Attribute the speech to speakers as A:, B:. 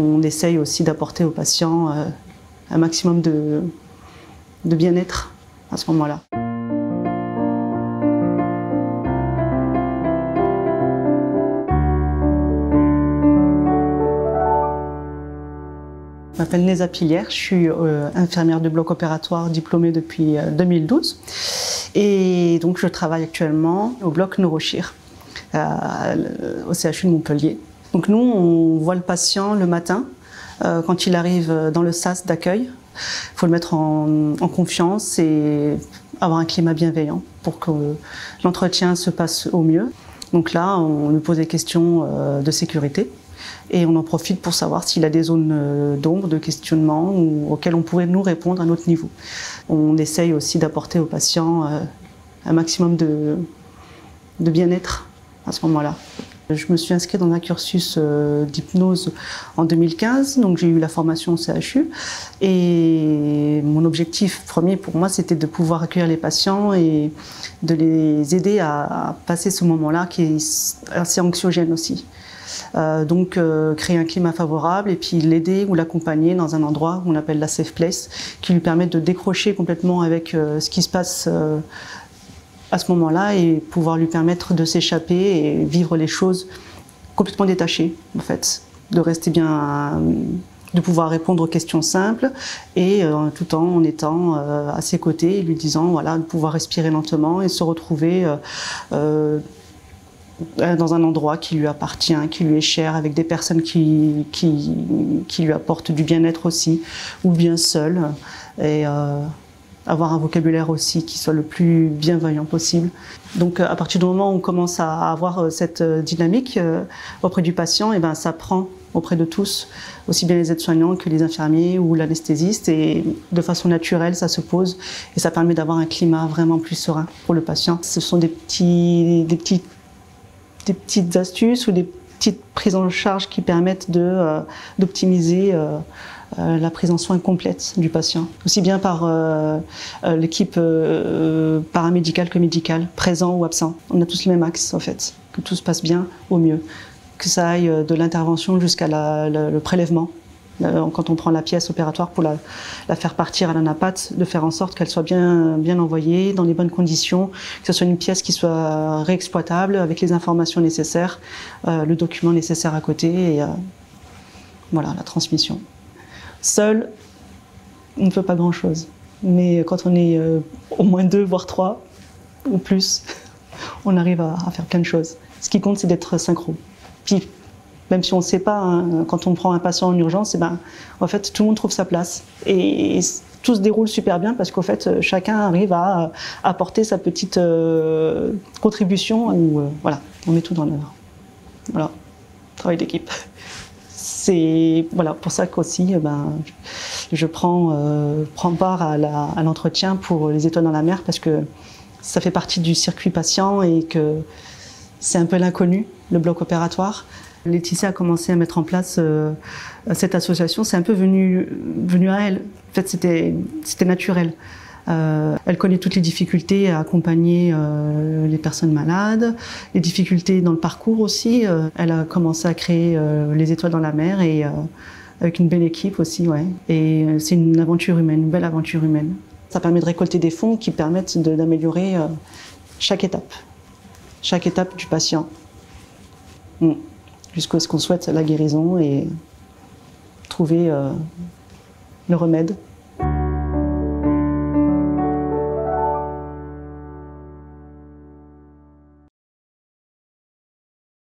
A: On essaye aussi d'apporter aux patients un maximum de bien-être à ce moment-là. Je m'appelle Néza Pilière, je suis infirmière de bloc opératoire diplômée depuis 2012 et donc je travaille actuellement au bloc neurochir au CHU de Montpellier. Donc nous, on voit le patient le matin quand il arrive dans le sas d'accueil. Il faut le mettre en confiance et avoir un climat bienveillant pour que l'entretien se passe au mieux. Donc là, on lui pose des questions de sécurité. Et on en profite pour savoir s'il a des zones d'ombre, de questionnement auxquelles on pourrait nous répondre à notre niveau. On essaye aussi d'apporter aux patients un maximum de bien-être à ce moment-là. Je me suis inscrite dans un cursus d'hypnose en 2015, donc j'ai eu la formation au CHU. Et mon objectif premier pour moi, c'était de pouvoir accueillir les patients et de les aider à passer ce moment-là qui est assez anxiogène aussi. Donc créer un climat favorable et puis l'aider ou l'accompagner dans un endroit qu'on appelle la safe place, qui lui permet de décrocher complètement avec ce qui se passe à ce moment-là et pouvoir lui permettre de s'échapper et vivre les choses complètement détachées en fait, de rester bien, de pouvoir répondre aux questions simples et tout en étant à ses côtés et lui disant voilà, de pouvoir respirer lentement et se retrouver dans un endroit qui lui appartient, qui lui est cher, avec des personnes qui lui apportent du bien-être aussi, ou bien seul, et avoir un vocabulaire aussi qui soit le plus bienveillant possible. Donc à partir du moment où on commence à avoir cette dynamique auprès du patient, et ben, ça prend auprès de tous, aussi bien les aides-soignants que les infirmiers ou l'anesthésiste, et de façon naturelle ça se pose et ça permet d'avoir un climat vraiment plus serein pour le patient. Ce sont des petites astuces ou des petites prises en charge qui permettent d'optimiser la prise en soin complète du patient, aussi bien par l'équipe paramédicale que médicale, présent ou absent. On a tous le même axe en fait, que tout se passe bien au mieux, que ça aille de l'intervention jusqu'à le prélèvement. Quand on prend la pièce opératoire pour la faire partir à l'anapath, de faire en sorte qu'elle soit bien envoyée, dans les bonnes conditions, que ce soit une pièce qui soit réexploitable, avec les informations nécessaires, le document nécessaire à côté, et voilà, la transmission. Seul, on ne peut pas grand-chose. Mais quand on est au moins 2, voire 3, ou plus, on arrive à faire plein de choses. Ce qui compte, c'est d'être synchro. Puis, même si on ne sait pas, hein, quand on prend un patient en urgence, en fait, tout le monde trouve sa place. Et tout se déroule super bien parce qu'en fait, chacun arrive à apporter sa petite contribution. Voilà, on met tout dans l'œuvre. Voilà, travail d'équipe. C'est voilà, pour ça qu'aussi, je prends part à l'entretien pour les étoiles dans la mer parce que ça fait partie du circuit patient et que c'est un peu l'inconnu, le bloc opératoire. Laetitia a commencé à mettre en place cette association, c'est un peu venu à elle. En fait, c'était naturel. Elle connaît toutes les difficultés à accompagner les personnes malades, les difficultés dans le parcours aussi. Elle a commencé à créer les étoiles dans la mer et avec une belle équipe aussi, ouais. Et c'est une aventure humaine, une belle aventure humaine. Ça permet de récolter des fonds qui permettent d'améliorer chaque étape du patient. Jusqu'à ce qu'on souhaite la guérison et trouver le remède.